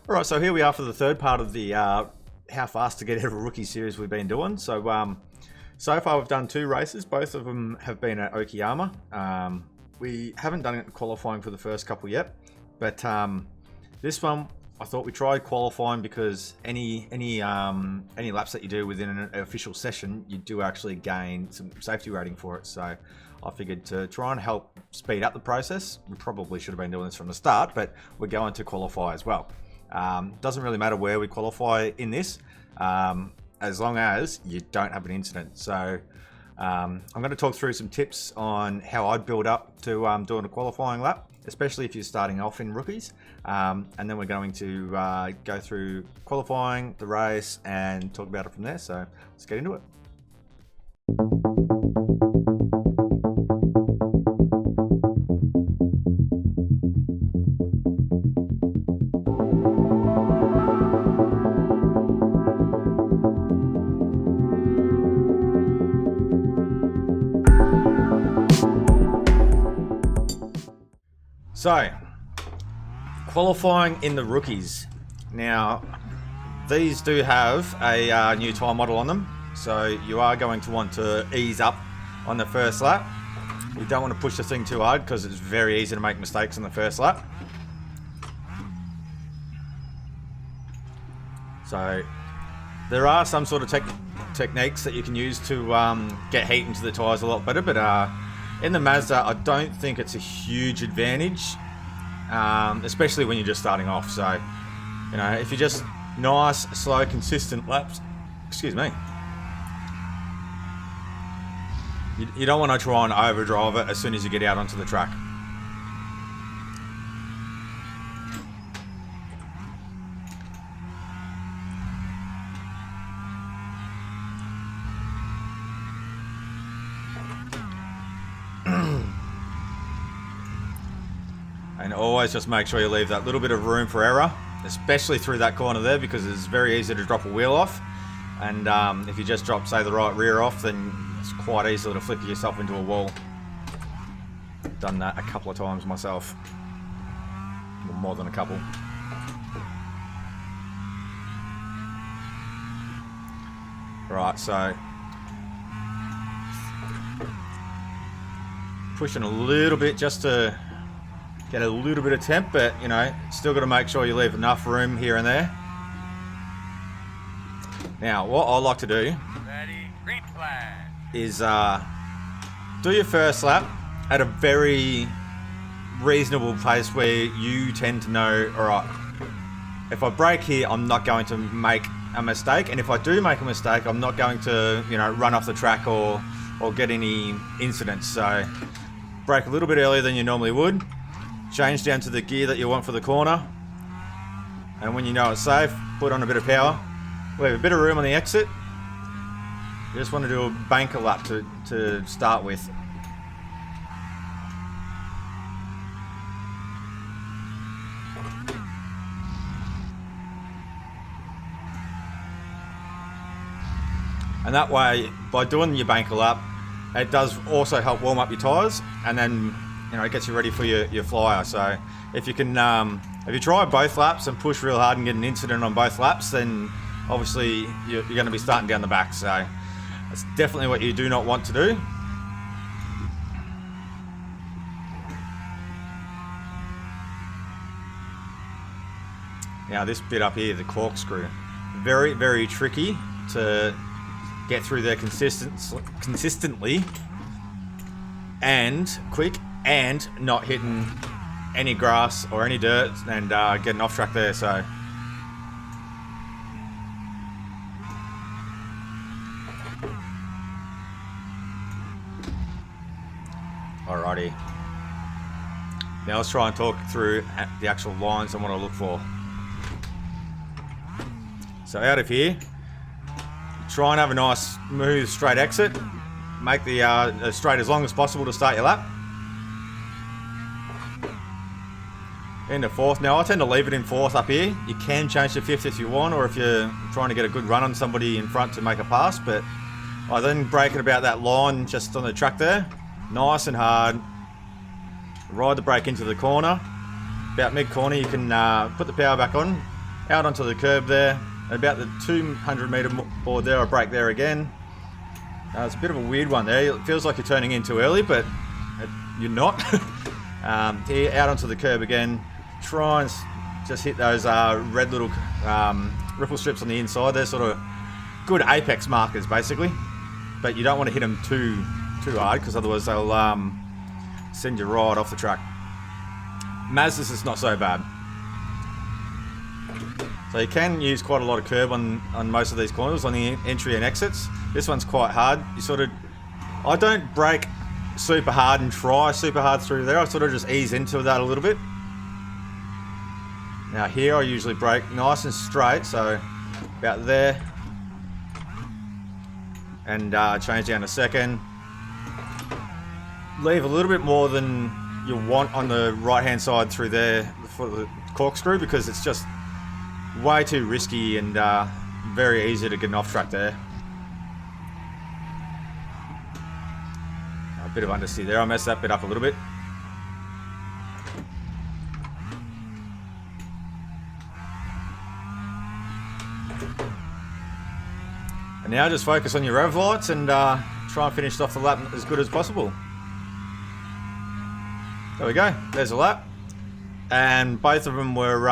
Alright, so here we are for the third part of the how fast to get out of a rookie series we've been doing. So so far we've done 2 races, both of them have been at Okayama. We haven't done it in qualifying for the first couple yet, but this one I thought we tried qualifying because any laps that you do within an official session, you do actually gain some safety rating for it. So I figured to try and help speed up the process, we probably should have been doing this from the start, but we're going to qualify as well. Doesn't really matter where we qualify in this, as long as you don't have an incident. So I'm going to talk through some tips on how I'd build up to doing a qualifying lap, especially if you're starting off in rookies. And then we're going to go through qualifying, the race, and talk about it from there. So let's get into it. So, qualifying in the rookies. Now, these do have a new tyre model on them, so you are going to want to ease up on the first lap. You don't want to push the thing too hard because it's very easy to make mistakes on the first lap. So, there are some sort of techniques that you can use to get heat into the tyres a lot better, but in the Mazda, I don't think it's a huge advantage, especially when you're just starting off. So, you know, if you're just nice, slow, consistent laps, excuse me, you don't want to try and overdrive it as soon as you get out onto the track. And always just make sure you leave that little bit of room for error, especially through that corner there, because it's very easy to drop a wheel off. And if you just drop, say, the right rear off, then it's quite easy to flip yourself into a wall. Done that a couple of times myself. Well, more than a couple. Right, so pushing a little bit just to get a little bit of temp, but you know, still got to make sure you leave enough room here and there. Now, what I like to do is do your first lap at a very reasonable pace where you tend to know, all right, if I brake here, I'm not going to make a mistake, and if I do make a mistake, I'm not going to, you know, run off the track or get any incidents. So brake a little bit earlier than you normally would. Change down to the gear that you want for the corner, and when you know it's safe, put on a bit of power. We have a bit of room on the exit. You just want to do a banker lap to start with. And that way, by doing your banker lap, it does also help warm up your tyres, and then, you know, it gets you ready for your flyer. So if you can, if you try both laps and push real hard and get an incident on both laps, then obviously you're going to be starting down the back. So that's definitely what you do not want to do. Now this bit up here, the corkscrew, very, very tricky to get through there consistently and quick, and not hitting any grass or any dirt and getting off track there. So alrighty, now let's try and talk through the actual lines and what I look for. So out of here, try and have a nice smooth straight exit. Make the straight as long as possible to start your lap. Into fourth. Now I tend to leave it in fourth up here. You can change to fifth if you want, or if you're trying to get a good run on somebody in front to make a pass, but I then brake it about that line just on the track there. Nice and hard. Ride the brake into the corner. About mid-corner you can put the power back on. out onto the curb there. About the 200 metre board there, I brake there again. It's a bit of a weird one there. It feels like you're turning in too early, but you're not. Here, out onto the curb again. Try and just hit those red little ripple strips on the inside. They're sort of good apex markers, basically. But you don't want to hit them too hard, because otherwise they'll send you right off the track. Mazda's is not so bad. So you can use quite a lot of curb on most of these corners, on the entry and exits. This one's quite hard. I don't brake super hard and try super hard through there. I sort of just ease into that a little bit. Now here I usually brake nice and straight, so about there. And change down to second. Leave a little bit more than you want on the right hand side through there for the corkscrew, because it's just way too risky and very easy to get an off track there. A bit of understeer there. I messed that bit up a little bit. And now just focus on your rev lights and try and finish off the lap as good as possible. There we go. There's a lap. And both of them were,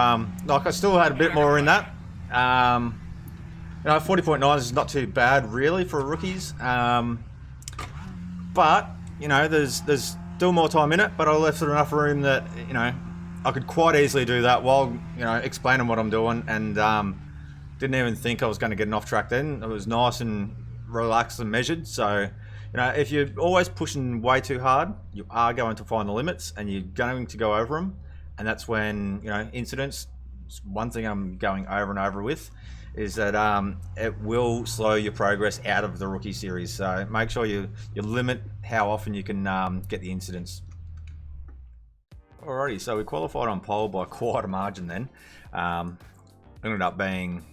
like, I still had a bit more in that. You know, 40.9 is not too bad, really, for rookies. But, you know, there's still more time in it, but I left enough room that, you know, I could quite easily do that while, you know, explaining what I'm doing, and didn't even think I was going to get an off track then. It was nice and relaxed and measured. So, you know, if you're always pushing way too hard, you are going to find the limits and you're going to go over them. And that's when, you know, incidents, one thing I'm going over and over with, is that it will slow your progress out of the rookie series. So make sure you limit how often you can get the incidents. Alrighty, so we qualified on pole by quite a margin then. Ended up being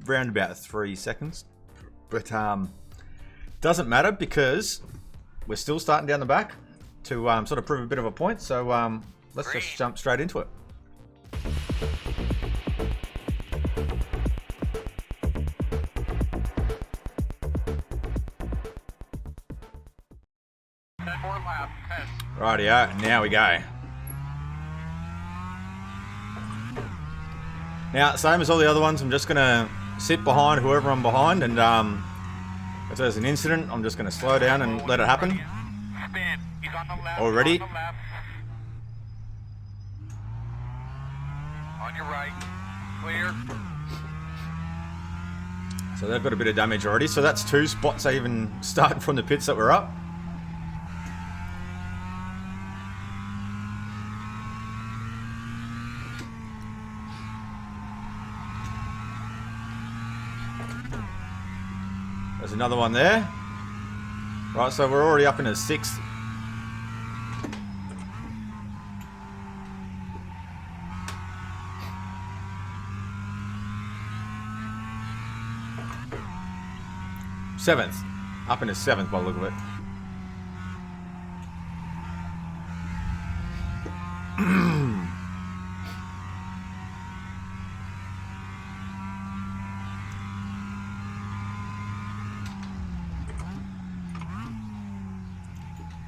around about 3 seconds. But doesn't matter, because we're still starting down the back to sort of prove a bit of a point. So let's just jump straight into it. Rightio, now we go. Now, same as all the other ones, I'm just going to sit behind whoever I'm behind, and if there's an incident, I'm just going to slow down and let it happen. Already. On your right, clear. So they've got a bit of damage already. So that's 2 spots even starting from the pits that we're up. There's another one there. Right, so we're already up in a 6th. Seventh. Up in a 7th by the look of it.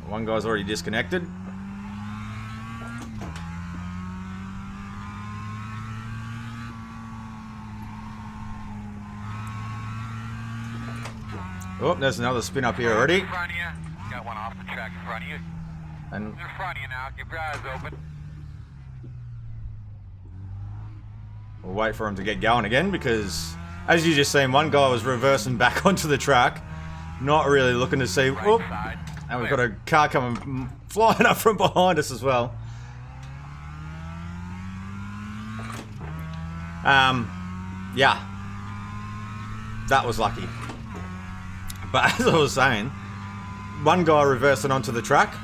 One guy's already disconnected. Oh, there's another spin up here already. Got one off the track in front of you. And in front of you now. Keep your eyes open. We'll wait for him to get going again, because as you just seen, one guy was reversing back onto the track, not really looking to see. Right side. And we've got a car coming flying up from behind us as well. Yeah, that was lucky. But as I was saying, one guy reversing onto the track,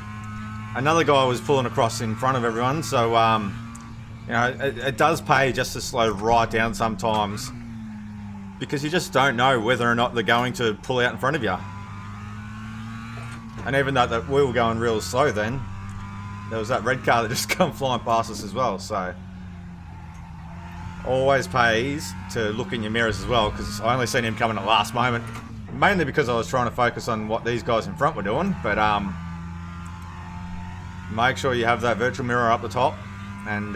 another guy was pulling across in front of everyone. So, you know, it does pay just to slow right down sometimes, because you just don't know whether or not they're going to pull out in front of you. And even though that we were going real slow then, there was that red car that just come flying past us as well. So always pays to look in your mirrors as well, because I only seen him coming at the last moment, mainly because I was trying to focus on what these guys in front were doing. But make sure you have that virtual mirror up the top, and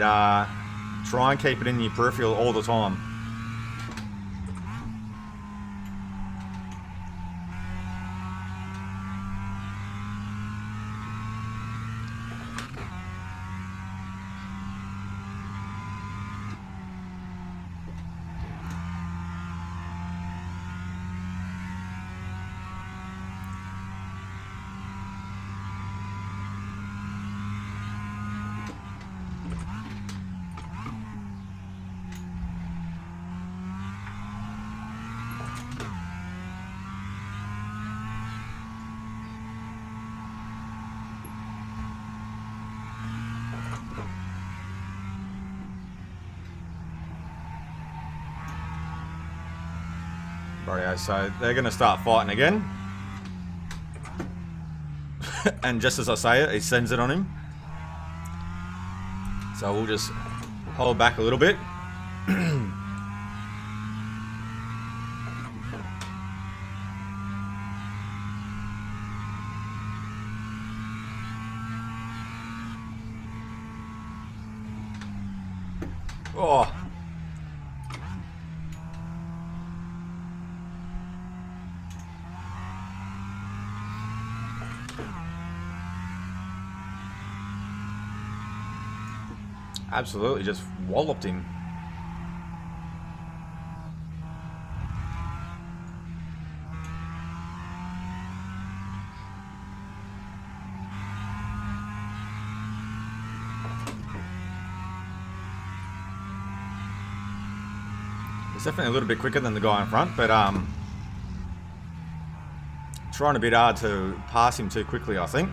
try and keep it in your peripheral all the time. Rightio, so they're going to start fighting again. And just as I say it, he sends it on him. So we'll just hold back a little bit. Oh. Absolutely just walloped him. He's definitely a little bit quicker than the guy in front, but trying a bit hard to pass him too quickly, I think.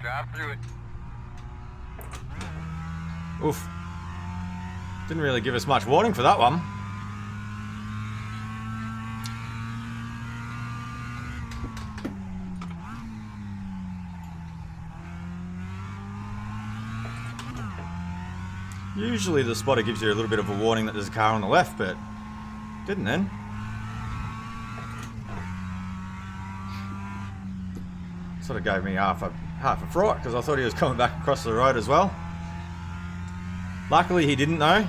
Drive through it. Oof. Didn't really give us much warning for that one. Usually the spotter gives you a little bit of a warning that there's a car on the left, but didn't then. Sort of gave me half a fright because I thought he was coming back across the road as well. Luckily he didn't though.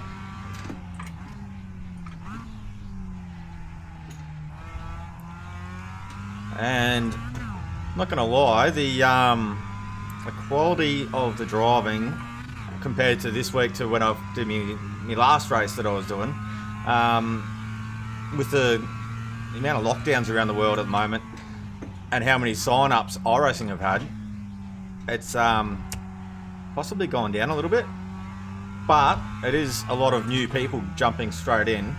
And I'm not gonna lie, the quality of the driving compared to this week to when I did my last race that I was doing, with the the amount of lockdowns around the world at the moment, and how many sign-ups iRacing have had, it's possibly gone down a little bit. But it is a lot of new people jumping straight in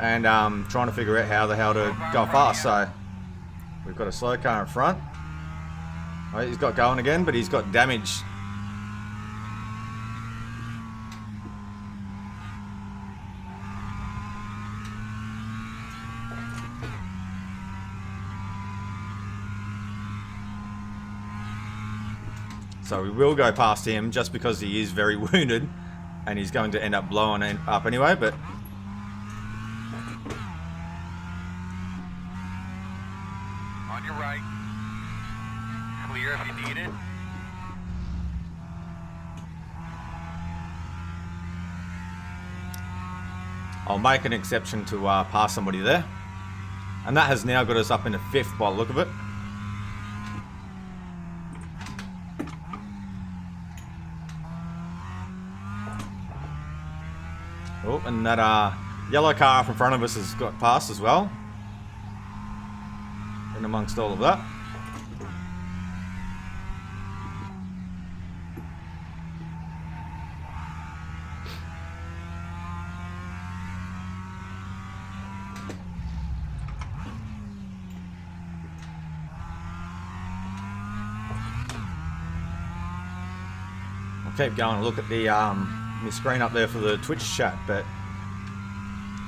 and trying to figure out how the hell to go fast. So we've got a slow car in front. Oh, he's got going again, but he's got damage. So we will go past him just because he is very wounded and he's going to end up blowing up anyway, but on your right. Clear if you need it. I'll make an exception to pass somebody there. And that has now got us up into 5th by the look of it. Oh, and that yellow car up in front of us has got past as well. In amongst all of that. I'll keep going and look at the my screen up there for the Twitch chat, but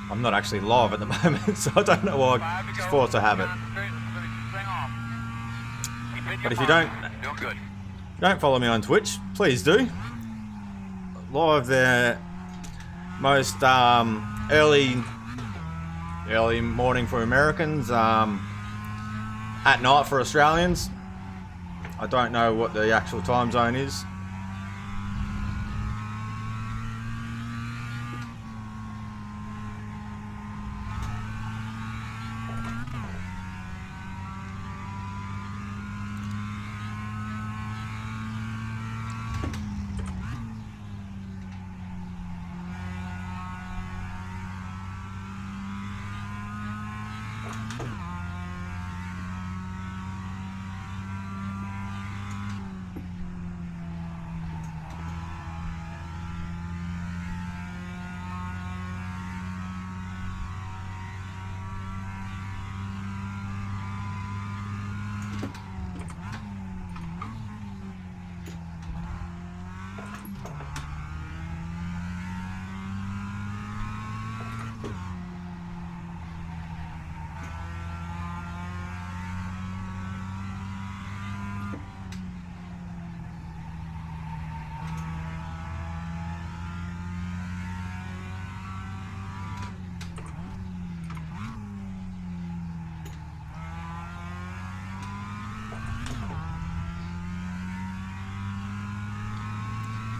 I'm not actually live at the moment, so I don't know why I just thought to have it. But if you don't follow me on Twitch, please do. Live there most early morning for Americans, at night for Australians. I don't know what the actual time zone is.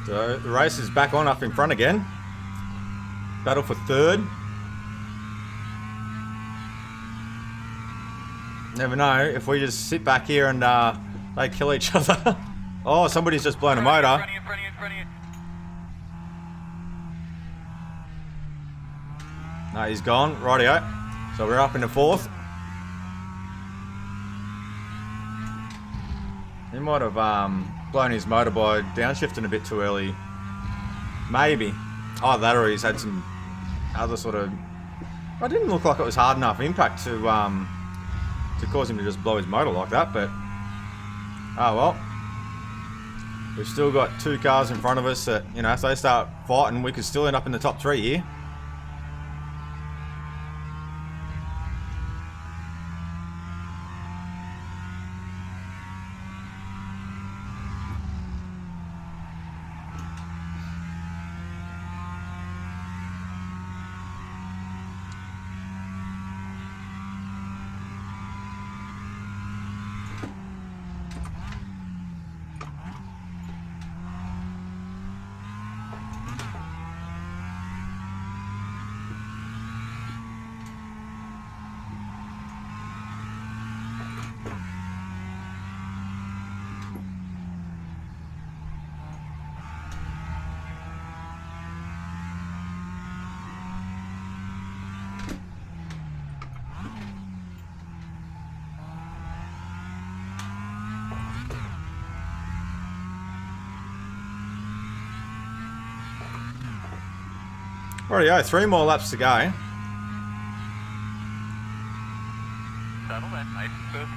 So the race is back on up in front again. Battle for 3rd. Never know if we just sit back here and they kill each other. Oh, somebody's just blown a motor. No, he's gone. Rightio. So we're up into 4th. He might have blown his motor by downshifting a bit too early. Maybe. Oh, that or he's had some other sort of... It didn't look like it was hard enough impact to cause him to just blow his motor like that, but... Oh well. We've still got 2 cars in front of us that, you know, if they start fighting, we could still end up in the top 3 here. Rightio, 3 more laps to go. Settle in, nice and smooth.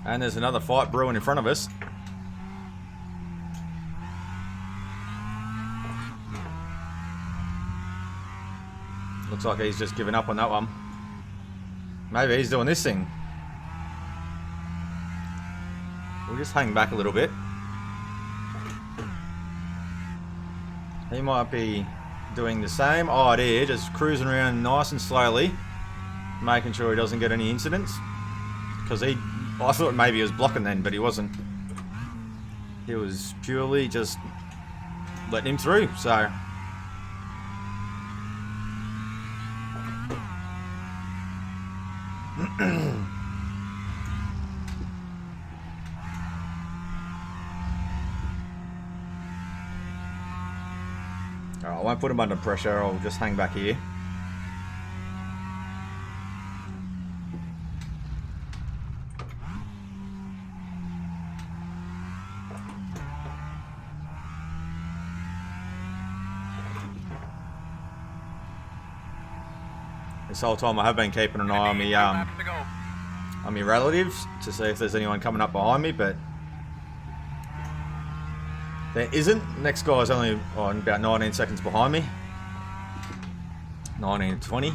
And there's another fight brewing in front of us. Looks like he's just given up on that one. Maybe he's doing this thing. We'll just hang back a little bit. He might be doing the same idea, just cruising around nice and slowly, making sure he doesn't get any incidents. Because I thought maybe he was blocking then, but he wasn't. He was purely just letting him through, so... I won't put him under pressure, I'll just hang back here. This whole time I have been keeping an eye on my relatives to see if there's anyone coming up behind me, but there isn't. Next guy's only on about 19 seconds behind me. 19 to 20.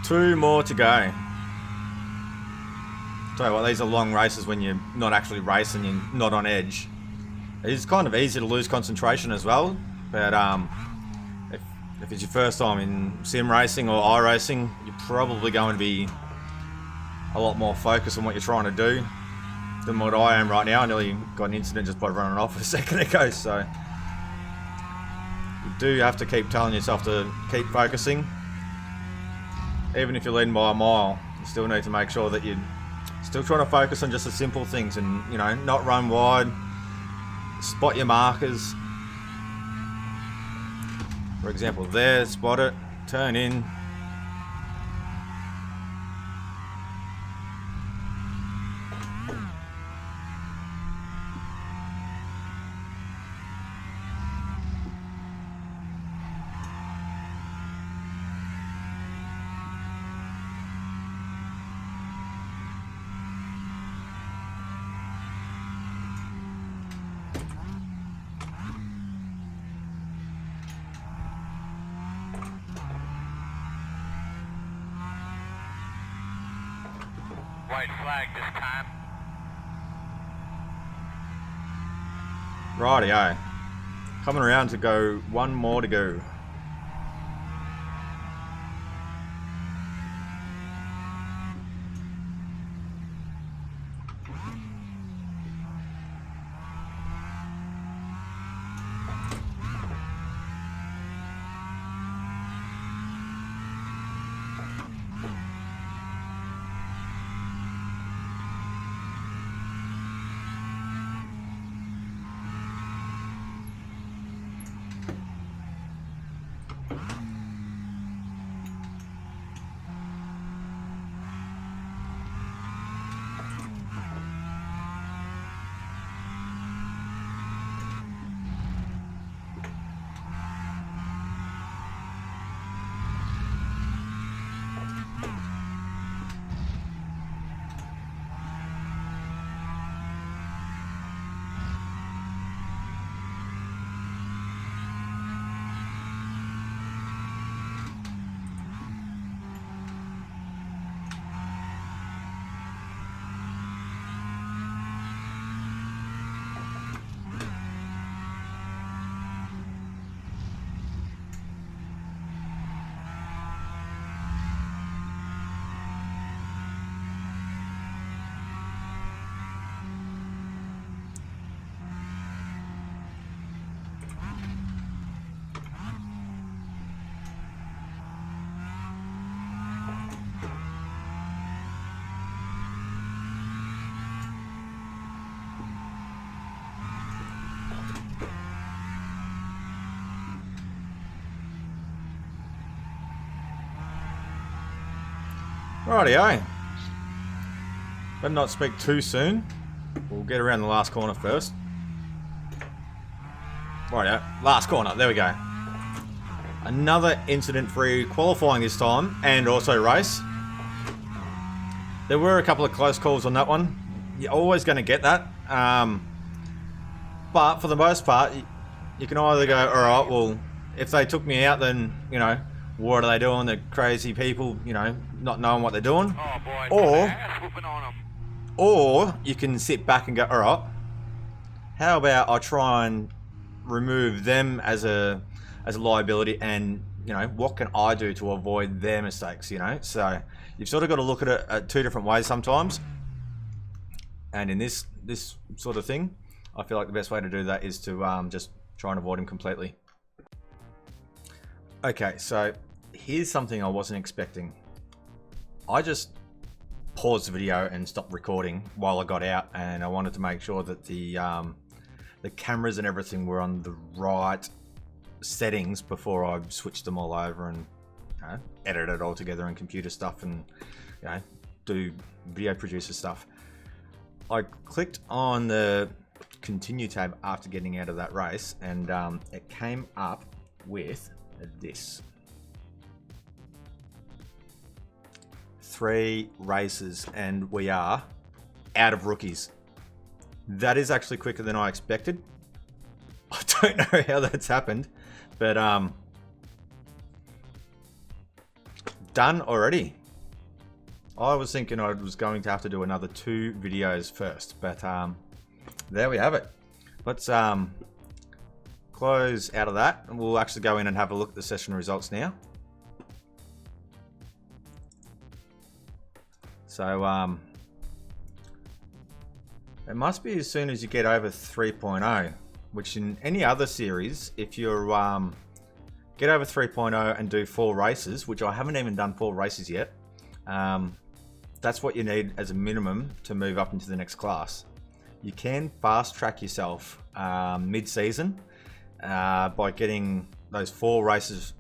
Two more to go. Tell you what, these are long races when you're not actually racing, you're not on edge. It's kind of easy to lose concentration as well, but if it's your first time in sim racing or iRacing, you're probably going to be a lot more focused on what you're trying to do than what I am right now. I nearly got an incident just by running off a second ago, so you do have to keep telling yourself to keep focusing. Even if you're leading by a mile, you still need to make sure that you're still trying to focus on just the simple things and, you know, not run wide, spot your markers. For example, there, spot it, turn in. White flag this time. Rightio. Coming around to go, one more to go. Rightio. Better not speak too soon. We'll get around the last corner first. Rightio. Last corner. There we go. Another incident-free qualifying this time, and also race. There were a couple of close calls on that one. You're always going to get that. But for the most part, you can either go, alright, well, if they took me out, then, you know, what are they doing? They're crazy people, you know, not knowing what they're doing. Oh boy, Or you can sit back and go, alright, how about I try and remove them as a liability, and, you know, what can I do to avoid their mistakes, you know? So you've sort of got to look at it two different ways sometimes. And in this sort of thing, I feel like the best way to do that is to just try and avoid him completely. Okay, so here's something I wasn't expecting. I just paused the video and stopped recording while I got out, and I wanted to make sure that the cameras and everything were on the right settings before I switched them all over and, you know, edit it all together and computer stuff and, you know, do video producer stuff. I clicked on the continue tab after getting out of that race, and it came up with this: 3 races, and we are out of rookies. That is actually quicker than I expected. I don't know how that's happened, but done already. I was thinking I was going to have to do another 2 videos first, but there we have it. Let's close out of that, and we'll actually go in and have a look at the session results now. So it must be as soon as you get over 3.0, which in any other series, if you're get over 3.0 and do 4 races, which I haven't even done 4 races yet, that's what you need as a minimum to move up into the next class. You can fast track yourself mid-season by getting those 4 races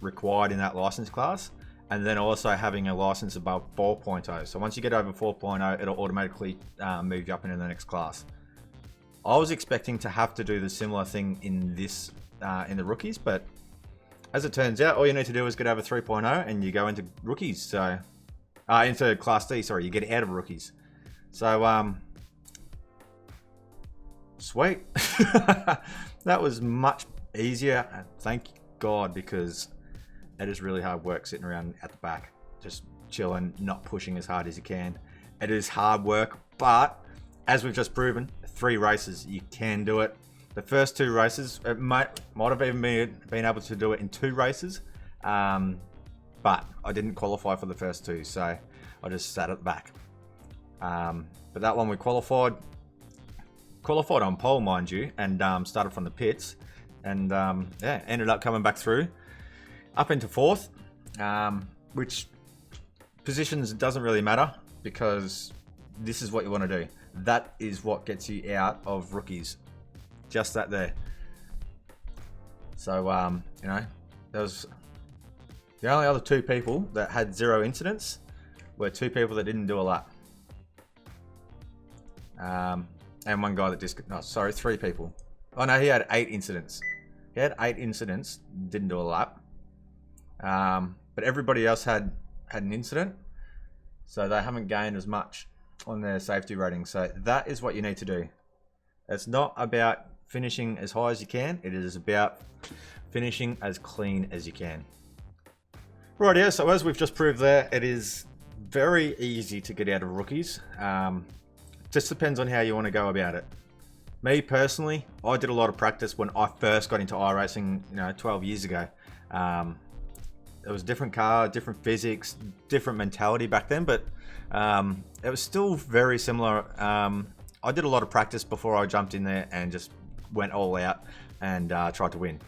required in that license class, and then also having a license above 4.0. So once you get over 4.0, it'll automatically move you up into the next class. I was expecting to have to do the similar thing in this in the rookies, but as it turns out, all you need to do is get over 3.0 and you go into rookies. So into Class D, sorry, you get out of rookies. So sweet. That was much easier, thank God, because it is really hard work sitting around at the back, just chilling, not pushing as hard as you can. It is hard work, but as we've just proven, 3 races, you can do it. The first 2 races, it might have even been able to do it in 2 races, but I didn't qualify for the first 2, so I just sat at the back. But that one we qualified on pole, mind you, and started from the pits, and yeah, ended up coming back through up into 4th, which positions doesn't really matter, because this is what you want to do. That is what gets you out of rookies, just that there. So you know, there was the only other 2 people that had 0 incidents were 2 people that didn't do a lap, and 1 guy that just, no, sorry, 3 people. Oh no, he had 8 incidents. He had 8 incidents, didn't do a lap. But everybody else had an incident, so they haven't gained as much on their safety rating. So that is what you need to do. It's not about finishing as high as you can, it is about finishing as clean as you can. Right, yeah, so as we've just proved there, it is very easy to get out of rookies. Just depends on how you want to go about it. Me personally, I did a lot of practice when I first got into iRacing, you know, 12 years ago. It was a different car, different physics, different mentality back then, but it was still very similar. I did a lot of practice before I jumped in there and just went all out and tried to win.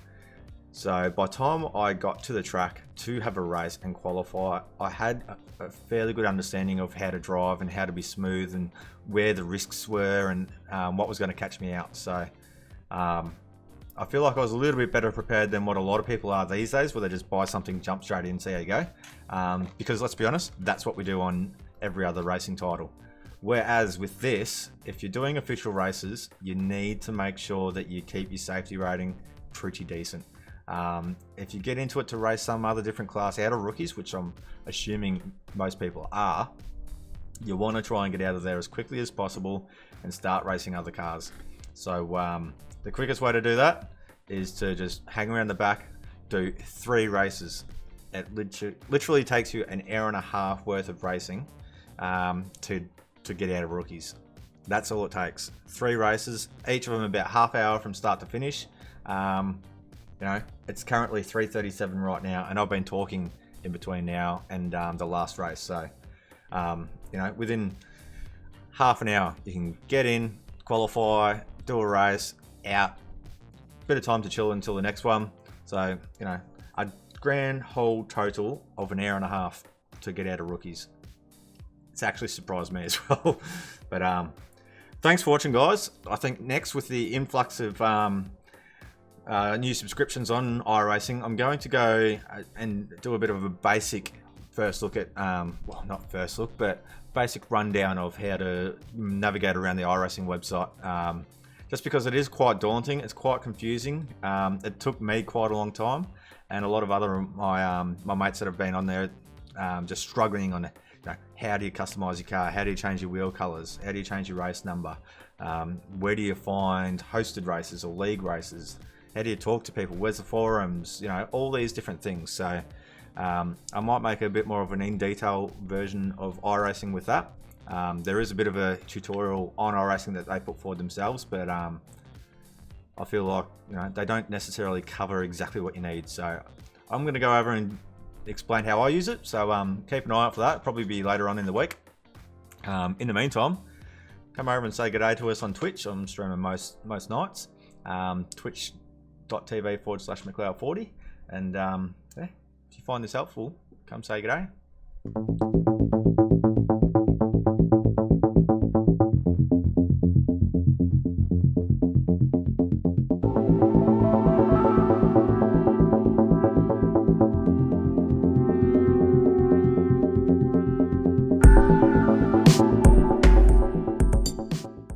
So by the time I got to the track to have a race and qualify, I had a fairly good understanding of how to drive and how to be smooth and where the risks were and what was going to catch me out. So I feel like I was a little bit better prepared than what a lot of people are these days, where they just buy something, jump straight in, see how you go. Because let's be honest, that's what we do on every other racing title. Whereas with this, if you're doing official races, you need to make sure that you keep your safety rating pretty decent. If you get into it to race some other different class out of rookies, which I'm assuming most people are, you want to try and get out of there as quickly as possible and start racing other cars. So the quickest way to do that is to just hang around the back, do 3 races. It literally takes you an hour and a half worth of racing to get out of rookies. That's all it takes. 3 races, each of them about half hour from start to finish. You know, it's currently 3:37 right now, and I've been talking in between now and the last race. So, you know, within half an hour, you can get in, qualify, do a race, out. Bit of time to chill until the next one. So, you know, a grand whole total of an hour and a half to get out of rookies. It's actually surprised me as well. But thanks for watching, guys. I think next, with the influx of new subscriptions on iRacing, I'm going to go and do a bit of a basic first look at, well, not first look, but basic rundown of how to navigate around the iRacing website. Just because it is quite daunting, it's quite confusing. It took me quite a long time, and a lot of other my mates that have been on there just struggling on, you know, how do you customize your car, how do you change your wheel colors, how do you change your race number, where do you find hosted races or league races, how do you talk to people, where's the forums, you know, all these different things. So I might make a bit more of an in-detail version of iRacing with that. There is a bit of a tutorial on iRacing that they put forward themselves, but I feel like, you know, they don't necessarily cover exactly what you need. So I'm going to go over and explain how I use it. So keep an eye out for that. It'll probably be later on in the week. In the meantime, come over and say good day to us on Twitch. I'm streaming most nights. Twitch.tv/McLeod40. And yeah, if you find this helpful, come say good day.